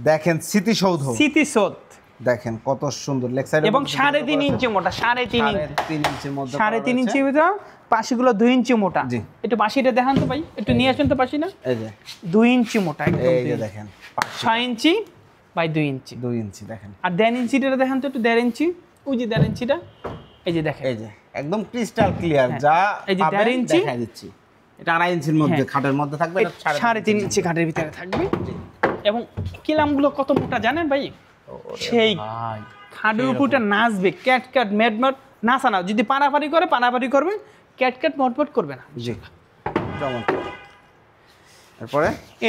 দেখেন স্মৃতিসৌধ দেখেন কত সুন্দর, লেগ সাইড, এবং 3.5 ইঞ্চি মোটা, 3.5 ইঞ্চির মধ্যে, 3.5 ইঞ্চির ভিতরে, পাশিগুলো 2 ইঞ্চি মোটা। একটু পাশিটা দেখান তো ভাই, একটু নিয়ে আসেন তো পাশি না, এই যে 2 ইঞ্চি মোটা, একদম এই যে দেখেন 6 ইঞ্চি বাই 2 ইঞ্চি, 2 ইঞ্চি দেখেন। আর 1.5 ইঞ্চিটা দেখান তো, একটু 1.5 ইঞ্চি, ওই যে 1.5 ইঞ্চিটা, এই যে দেখেন, এই যে একদম ক্রিস্টাল ক্লিয়ার, যা এই যে 1.5 ইঞ্চি দেখাই দিচ্ছি। এটা 2.5 ইঞ্চির মধ্যে খাটের মধ্যে থাকবে, 3.5 ইঞ্চি খাটের ভিতরে থাকবে, এবং কিলামগুলো কত মোটা জানেন ভাই, সেই খাটের উপরটা নাচবে, ক্যাট মেডমট নাচা না, যদি পানাপানি করে পানাপানি করবে, ক্যাট মটমট করবে না। চমৎকার।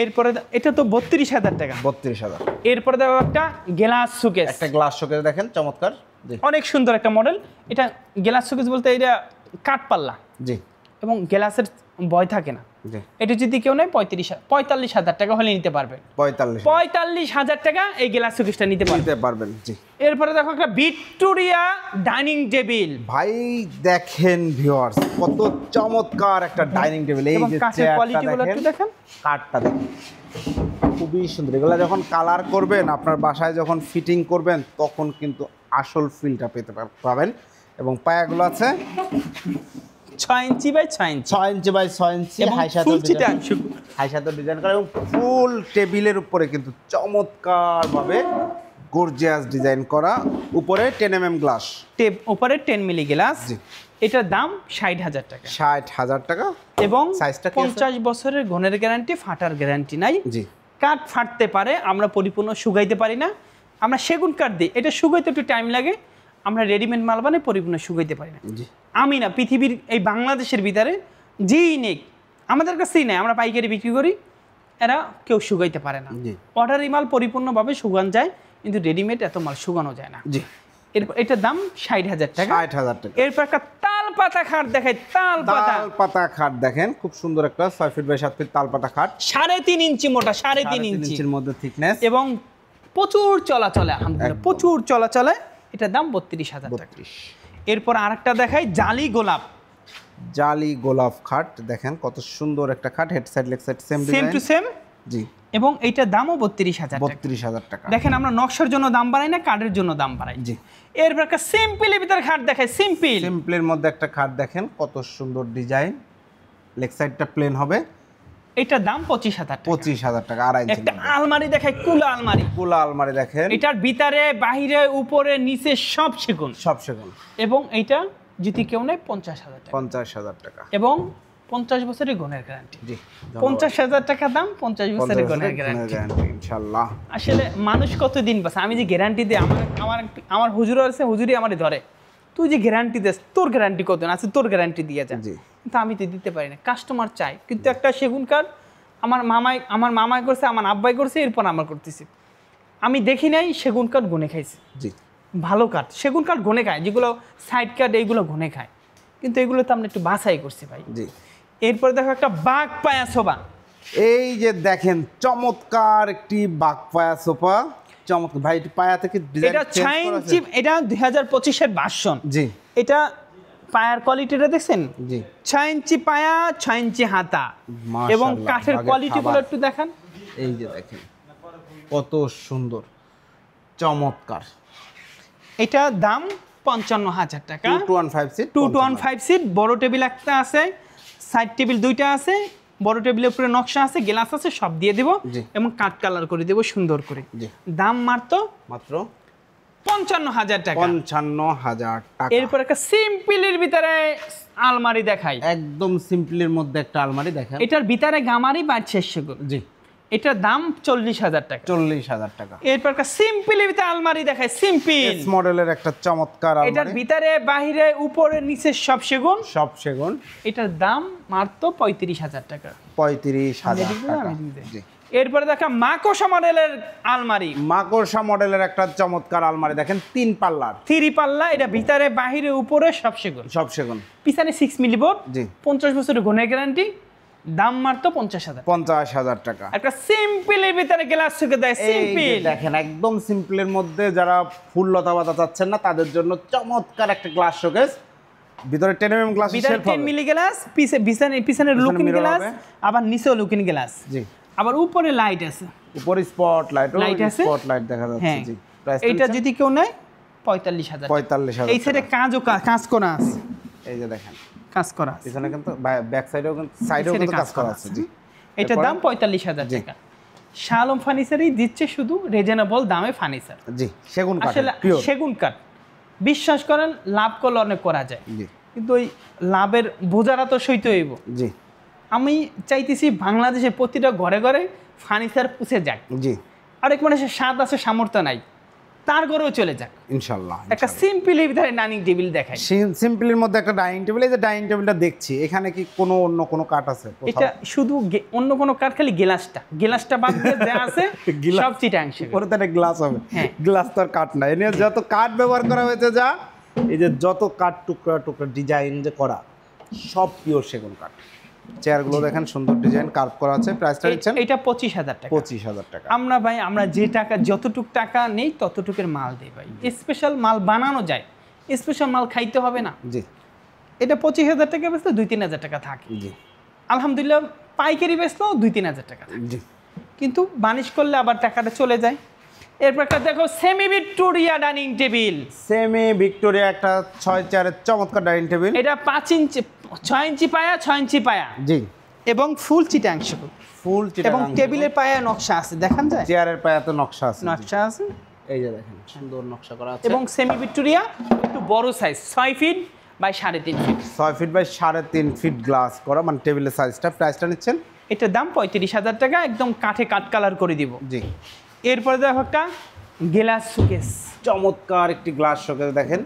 এরপরে এটা তো 32,000 টাকা। 32,000। এরপরে দেখো একটা গ্লাস শোকেস, একটা গ্লাস শোকেস দেখেন চমৎকার, জি অনেক সুন্দর একটা মডেল। এটা গ্লাস শোকেস বলতে এটা কাঠ পাল্লা, জি, এবং গ্লাসের ভয় থাকে না। এটা যদি কেউ নেয় 45,000 টাকা হলে নিতে পারবেন। 45,000 টাকা এই গ্লাস শোকেসটা নিতে পারবেন, জি। এরপরে দেখো একটা ভিক্টোরিয়া ডাইনিং টেবিল। ভাই দেখেন ভিউয়ার্স, কত চমৎকার একটা ডাইনিং টেবিল। এই যে কাঠের কোয়ালিটিগুলো একটু দেখেন, কাঠটা দেখেন খুবই সুন্দর। এগুলো যখন কালার করবেন, আপনার বাসায় যখন ফিটিং করবেন, তখন কিন্তু আসল ফিলটা পেতে পাবেন। এবং পায়াগুলো আছে 6 inch by 6 inch, 6 inch by 6 inch, high সাথে ডিজাইন করা, এবং ফুল টেবিলের উপরে কিন্তু চমৎকারভাবে গর্জিয়াস ডিজাইন করা। উপরে 10 mm গ্লাস, উপরে 10 মিলি গ্লাস। এটার দাম 60,000 টাকা। 60,000 টাকা। এবং সাইজটা 50 বছরের ঘনের গ্যারান্টি, ফাটার গ্যারান্টি নাই। জি, কাঠ ফাটতে পারে, আমরা পরিপূর্ণ শুকাইতে পারি না। আমরা সেগুন কাঠ দিই, এটা শুকাইতে একটু টাইম লাগে। আমরা রেডিমেড মাল বানাই, পরিপূর্ণ শুকাইতে পারি না। আমি না, পৃথিবীর এই বাংলাদেশের ভিতরে যেই নেই আমাদের কাছেই নেই, আমরা পাইকারি বিক্রি করি, এরা কেউ শুকাইতে পারে না। অর্ডারি মাল পরিপূর্ণভাবে শুকান যায়, কিন্তু রেডিমেড এত মাল শুকানো যায় না। জি, এটার দাম 60,000 টাকা। 60,000 টাকা। এরপর একটা তাল পাতা খাট দেখাই, তাল পাতা খাট দেখেন, খুব সুন্দর একটা 6 ফিট বাই 7 ফিট তাল পাতা খাট, 3.5 ইঞ্চি মোটা, 3.5 ইঞ্চির মধ্যে থিকনেস, এবং প্রচুর চলাচলে, আলহামদুলিল্লাহ প্রচুর চলাচলে। এটার দাম 32,000 টাকা। এরপর আরেকটা দেখাই, জালি গোলাপ খাট দেখেন, কত সুন্দর একটা খাট, head side leg side same to same. জি, এবং এইটার দামও 32,000 টাকা। দেখেন, আমরা নকশার জন্য দাম বাড়াই না, কাঠের জন্য দাম বাড়াই। জি। এরপর একটা সিম্পলের ভিতরে খাট দেখাই, সিম্পলের মধ্যে একটা খাট দেখেন, কত সুন্দর ডিজাইন, লেগ সাইডটা প্লেন হবে। এটার দাম 25,000 টাকা। 2.5 ইঞ্চি। একটা আলমারি দেখাই, কুলা আলমারি দেখেন, এটার ভিতরে বাহিরে উপরে নিচে সব সেগুন। এবং এইটা যদি কেউ নেয় 50,000 টাকা। এবং 50 বছরের গুণের গ্যারান্টি। জি, 50,000 টাকা দাম, 50 বছরের গুণের গ্যারান্টি ইনশাআল্লাহ। আসলে মানুষ কতদিন বাঁচে, আমি যে গ্যারান্টি দিই, আমার হুজুর আছে, হুজুরি আমারই ধরে, তুই যে গ্যারান্টি দিস, তোর গ্যারান্টি কতদিন আছে, তোর গ্যারান্টি দিয়ে যা। কিন্তু আমি তো দিতে পারি না, কাস্টমার চাই। কিন্তু একটা সেগুন কাঠ আমার মামাই করছে, আমার আব্বাই করছে, এরপর আমার করতেছি। আমি দেখি নাই সেগুন কাঠ গুনে খাইছে। জি, ভালো কাঠ, সেগুন কাঠ গুনে খায়, যেগুলো সাইড কাঠ এইগুলো গুনে খায়, কিন্তু এগুলো তো আমরা একটু বাছাই করছি ভাই। জি। এরপরে দেখো একটা বাঘ পায়া সোফা, এই যে দেখেন চমৎকার একটি বাঘ পায়া সোফা, চমৎকার ভাই। পায়া থেকে এটা 6 ইঞ্চি, এটা 2025 এর ভার্সন। জি, এটা পায়ার কোয়ালিটিটা দেখছেন? জি, 6 ইঞ্চি পায়া, 6 ইঞ্চি হাতা, এবং কাঠের কোয়ালিটিগুলো একটু দেখান। এই যে দেখেন কত সুন্দর, চমৎকার। এটা দাম 55,000 টাকা। 215 সিট, বড় টেবিল একটা আছে, সাইড টেবিল 2টা আছে, বড় টেবিলের উপরে নকশা আছে, গ্লাস আছে, সব দিয়ে দেব, এবং কাঠ কালার করে দেব সুন্দর করে। দাম মাত্র 55,000 টাকা। 55,000 টাকা। এরপর একটা সিম্পলের ভিতরে আলমারি দেখাই, একদম সিম্পলের মধ্যে একটা আলমারি দেখেন, এটার ভিতরে গামারি বাড়ছে সেগুন। জি, এটার দাম 40,000 টাকা। 40,000 টাকা। এরপর একটা সিম্পলের ভিতরে আলমারি দেখাই, সিম্পল মডেলের একটা চমৎকার আলমারি, এটার ভিতরে বাহিরে উপরে নিচে সব সেগুন। এটার দাম মাত্র 35,000 টাকা। 35,000 টাকা। জি। এরপরে দেখা মাকড়সা মডেলের আলমারি, মাকড়সা মডেলের একটা চমৎকার আলমারি দেখেন, 3 পাল্লা, এটা ভিতরে বাহিরে উপরে সব সেগুন, পিছনে 6 মিলি বোর্ড। জি, 50 বছরের গুণের গ্যারান্টি। দাম মাত্র 50,000 টাকা। একটা সিম্পলের ভিতরে গ্লাস শুকে দেয়, সিম্পল দেখেন, একদম সিম্পলের মধ্যে যারা ফুল লতা পাতা চাচ্ছেন না, তাদের জন্য চমৎকার একটা গ্লাস শোকেস, ভিতরে 10 mm গ্লাস, ভিতরে 10 মিলি গ্লাস, পিছনে লুকিং গ্লাস, আবার নিচেও লুকিং গ্লাস। জি, আবার উপরে লাইট আছে, উপরে স্পটলাইট দেখা যাচ্ছে। জি, এটা যদি কেউ নেয় 45,000। এই সাইডে কাজ করা আছে, এই যে দেখেন কাজ করা আছে, পিছনে কিন্তু ব্যাক সাইডেও কিন্তু কাজ করা আছে। জি, এটার দাম 45,000 টাকা। শাহ আলম ফার্নিচারই দিচ্ছে শুধু রিজনেবল দামে ফার্নিচার। জি, সেগুন কাঠ, আসলে সেগুন কাঠ বিশ্বাস করেন, লাভ করলে অনেক করা যায়। জি, কিন্তু ওই লাভের বোঝারা তো সইতে হইব। জি, আমি চাইতেছি বাংলাদেশের প্রতিটা ঘরে ঘরে ফার্নিচার পুষে যায়। জি, আরেক মানুষের স্বাদ আছে, সামর্থ্য নাই, তার ঘরেও চলে যাক ইনশাআল্লাহ। একটা সিম্পলের ভিতরে ডাইনিং টেবিল দেখাই। সিম্পলের মধ্যে একটা ডাইনিং টেবিল, এই যে ডাইনিং টেবিলটা দেখছি, এখানে কি অন্য কোনো কাঠ আছে? এটা শুধু অন্য কোনো কাঠ, খালি গ্লাসটা বাদ দিয়ে যা আছে সব চিটাং সেগুন। ওরে তো একটা গ্লাস হবে, গ্লাস তো আর কাঠ না। এনে যত কাঠ ব্যবহার করা হয়েছে, যা এই যে যত কাঠ টুকরা ডিজাইন যে করা, সব পিওর সেগুন কাঠ। চেয়ারগুলো দেখেন সুন্দর ডিজাইন কার্ভ করা আছে। প্রাইসটা দিচ্ছেন এটা 25,000 টাকা। 25,000 টাকা। আমরা যে টাকা যতটুক টাকা নেই ততটুকের মাল দেই ভাই। স্পেশাল মাল বানানো যায়, স্পেশাল মাল খাইতে হবে না। জি, এটা 25,000 টাকা বেচলে 2-3,000 টাকা থাকে। জি, আলহামদুলিল্লাহ পাইকারি বেচলেও 2-3,000 টাকা থাকে। জি, কিন্তু বানিশ করলে আবার টাকাটা চলে যায়। এরপর একটা দেখো semi Victoria dining table. Semi Victoria একটা 6 চেয়ারের চমৎকার ডাইনিং টেবিল। এটা 5 ইঞ্চি 6 ইঞ্চি পায়া, 6 ইঞ্চি পায়া। জি, এবং ফুল চিটাং সেগুন। ফুল চিটাং। এবং টেবিলের পায়া নকশা আছে, দেখান যায়? চেয়ারের পায়াতে নকশা আছে। নকশা আছে, এই যে দেখেন সুন্দর নকশা করা আছে। এবং সেমি ভিক্টোরিয়া একটু বড় size, 6 feet by 3.5 feet. 6 feet by 3.5 feet glass করা, মানে টেবিলের সাইজটা। প্রাইসটা নিচ্ছেন? এটার দাম 35,000 টাকা, একদম কাঠে কাট কালার করে দিব। জি। এরপরে দেখো একটা গ্লাস শোকেস। চমৎকার একটি গ্লাস শোকেস দেখেন।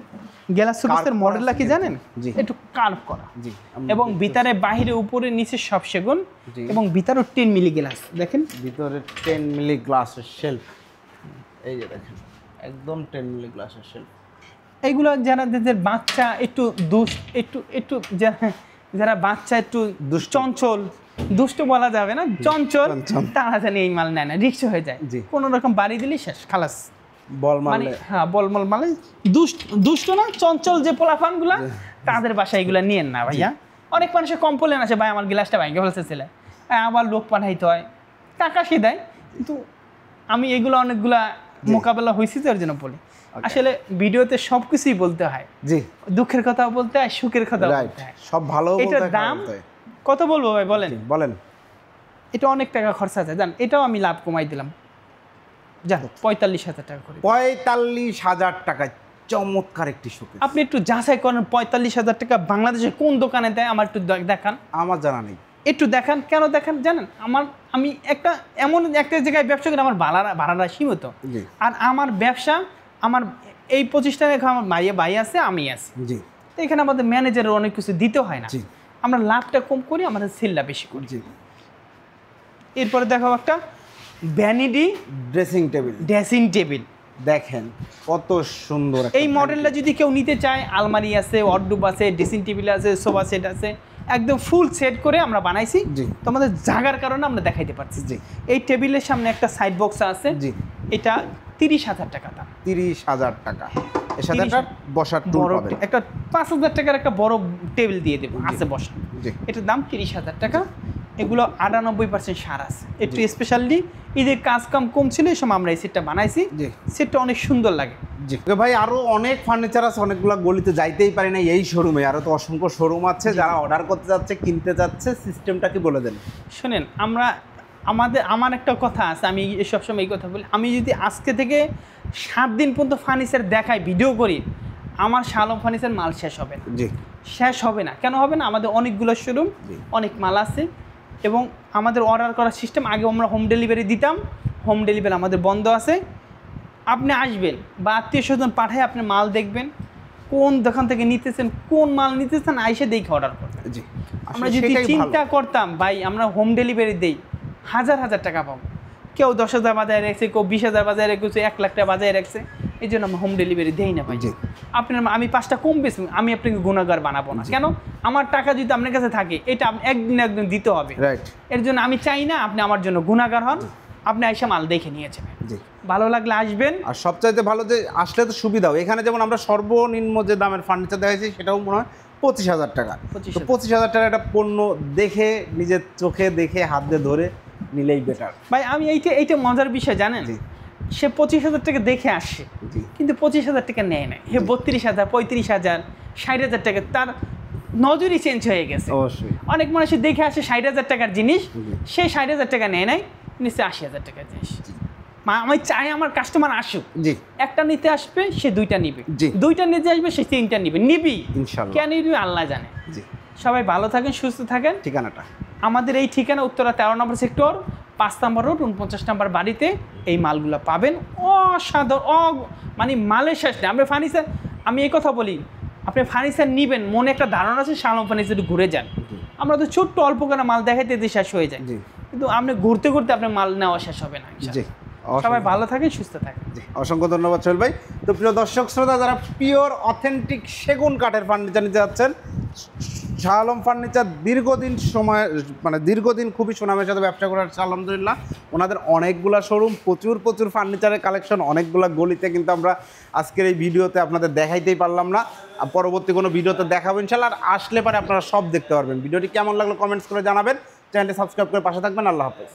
গ্লাস শোকেসের মডেলটা কি জানেন? জি। একটু কার্ভ করা। জি। এবং ভিতরে বাইরে উপরে নিচে সব সেগুন। এবং ভিতরে 10 মিলি গ্লাস দেখেন। ভিতরে 10 মিলি গ্লাসের শেলফ। এই যে দেখেন একদম 10 মিলি গ্লাসের শেলফ। এইগুলো যাদের বাচ্চা একটু একটু যারা বাচ্চা একটু চঞ্চল, দুষ্ট বলা যাবে না, চঞ্চল, তারা জানি এই মাল নেয় না, রিক্স হয়ে যায়। কোনো রকম বাড়ি দিলে শেষ, খালাস। বল মারলে, হ্যাঁ বলমল মানে দুষ্ট না, চঞ্চল যে পোলাপানগুলা, তাদের বাসায় এগুলা নিয়েন না ভাইয়া। অনেক মানুষের কমপ্লেন আছে, ভাই আমার গ্লাসটা ভাঙে ফেলছে ছেলে, আবার লোক পাঠাইতে হয়, টাকা সে দেয়। কিন্তু আমি এগুলো অনেকগুলা মোকাবেলা হয়েছি, তো ওর জন্য বলি। আসলে ভিডিওতে সব কিছুই বলতে হয়। জি, দুঃখের কথাও বলতে হয়, সুখের কথাও বলতে হয়, সব ভালো বলতে হয়। এটার দাম কত বলবো ভাই বলেন? বলেন। এটা অনেক টাকা খরচা আছে জান, এটাও আমি লাভ কমাই দিলাম, জান 45,000 টাকা করে। 45,000 টাকায় চমৎকার একটি শোকেস। আপনি একটু যাচাই করেন 45,000 টাকা বাংলাদেশে কোন দোকানে দেয়, আমার একটু দেখান। আমার জানা নেই, একটু দেখান। কেন দেখান জানেন? আমি এমন একটা জায়গায় ব্যবসা করি, আমার ভাড়াটা সীমিত। আর আমার ব্যবসা, আমার এই প্রতিষ্ঠানে আমার ভাই আছে, আমি আছি। জি। তো এখানে আমাদের ম্যানেজারের অনেক কিছু দিতে হয় না, আমরা লাভটা কম করি, আমাদের সেলটা বেশি করি। জি। এরপরে দেখাবো একটা ভ্যানিটি ড্রেসিং টেবিল। দেখেন কত সুন্দর এই মডেলটা। যদি কেউ নিতে চায়, আলমারি আছে, ওয়ার্ডরোব আছে, ড্রেসিং টেবিল আছে, সোফা সেট আছে, একদম ফুল সেট করে আমরা বানাইছি। তো আমাদের জায়গার কারণে আমরা দেখাইতে পারছি। জি। এই টেবিলের সামনে একটা সাইড বক্স আছে। জি। এটা 30,000 টাকা দাম। 30,000 টাকা। এর সাথে একটা বসার টুল পাবেন। একটা 5,000 টাকার একটা বড় টেবিল দিয়ে দেব, আছে বসা। জি। এটার দাম 30,000 টাকা। এগুলো 98% সার আছে। একটু স্পেশালি ঈদের কাজ কাম কম ছিল, এই সময় আমরা এই সেটটা বানাইছি। সেটটা অনেক সুন্দর লাগে। জি ভাই, আরো অনেক ফার্নিচার আছে, অনেকগুলো গলিতে যাইতেই পারি না এই শোরুমে, আরো তো অসংখ্য শোরুম আছে। যারা অর্ডার করতে যাচ্ছে, কিনতে যাচ্ছে, সিস্টেমটা কি বলে দেন? শুনেন, আমার একটা কথা আছে, আমি সবসময় এই কথা বলি, আমি যদি আজকে থেকে 7 দিন পর্যন্ত ফার্নিচার দেখাই, ভিডিও করি, আমার শালম ফার্নিচার মাল শেষ হবে না। জি, শেষ হবে না। কেন হবে না? আমাদের অনেকগুলো শোরুম, অনেক মাল আছে, এবং আমাদের অর্ডার করার সিস্টেম, আগে আমরা হোম ডেলিভারি দিতাম, হোম ডেলিভারি আমাদের বন্ধ আছে। আপনি আসবেন বা আত্মীয় স্বজন পাঠায় আপনি মাল দেখবেন, কোন দোকান থেকে নিতেছেন, কোন মাল নিতেছেন, আইসে দেখে অর্ডার করবেন। জি। আমরা যদি চিন্তা করতাম ভাই আমরা হোম ডেলিভারি দেই, হাজার টাকা পাবো, কেউ 10,000 বাজায় রাখছে, কেউ 20,000 বাজায় রেখেছে, 1 লাখ টাকা বাজায় রাখছে, এই জন্য আমরা হোম ডেলিভারি দেই না ভাই। আমি 5টা কম বেশি, আমি আপনাকে গুণাগার বানাবো না। কেন? আমার টাকা যদি আপনার কাছে থাকে, এটা একদিন দিতে হবে। এর জন্য আমি চাই না আপনি আমার জন্য গুণাগার হন, আপনি আইসা মাল দেখে নিয়েছেন। ভালো লাগলে আসবেন। আর সবচাইতে ভালো যে আসলে তো সুবিধাও, এখানে যেমন আমরা সর্বনিম্ন যে দামের ফার্নিচার দেখাইছি, সেটাও মনে হয় 25,000 টাকা। 25,000 টাকা একটা পণ্য দেখে, নিজের চোখে দেখে, হাত দিয়ে ধরে নিলেই বেটার ভাই। আমি এইটা মজার বিষয় জানেন, সে 25,000 টাকা দেখে আসছে, কিন্তু 25,000 টাকা নেয় না, হে 32,000, 35,000, 60,000 টাকা, তার নজরই চেঞ্জ হয়ে গেছে। অবশ্যই অনেক মানুষ দেখে আসে 60,000 টাকার জিনিস, সে 60,000 টাকা নেয় নাই, নিশ্চয় 80,000 টাকার জিনিস। আমি চাই আমার কাস্টমার আসুক, জি, একটা নিতে আসবে, সে 2টা নিবে, 2টা নিতে আসবে, সে 3টা নিবে, নিবি ইনশাআল্লাহ। কেন নিবি আল্লাহ জানে। জি। সবাই ভালো থাকেন, সুস্থ থাকেন। ঠিকানাটা আমাদের এই ঠিকানা উত্তরা 13 নম্বর সেক্টর, 5 নম্বর রোড 49 নম্বর বাড়িতে এই মালগুলো পাবেন। অসাধারণ, মানে মালের শেষ নেই। আমরা ফার্নিচার, আমি এই কথা বলি, আপনি ফার্নিচার নেবেন, মনে একটা ধারণা আছে শালম ফার্নিচার ঘুরে যান। আমরা তো ছোট্ট অল্প করে মাল দেখাইতে শেষ হয়ে যায়, কিন্তু আপনি ঘুরতে ঘুরতে আপনার মাল নেওয়া শেষ হবে না। সবাই ভালো থাকেন, সুস্থ থাকেন। অসংখ্য ধন্যবাদ সোহেল ভাই। তো প্রিয় দর্শক শ্রোতা, যারা পিওর অথেন্টিক সেগুন কাঠের ফার্নিচার নিতে যাচ্ছেন, শাহ আলম ফার্নিচার দীর্ঘদিন সময়, মানে দীর্ঘদিন খুবই সুনামের সাথে ব্যবসা করে আসছে আলহামদুলিল্লাহ। ওনাদের অনেকগুলা শোরুম, প্রচুর ফার্নিচারের কালেকশন, অনেকগুলা গলিতে, কিন্তু আমরা আজকের এই ভিডিওতে আপনাদের দেখাইতেই পারলাম না। পরবর্তী কোনো ভিডিওতে দেখাবো ইনশাল্লাহ। আর আসলে পরে আপনারা সব দেখতে পারবেন। ভিডিওটি কেমন লাগলো কমেন্টস করে জানাবেন, চ্যানেলটি সাবস্ক্রাইব করে পাশে থাকবেন। আল্লাহ হাফেজ।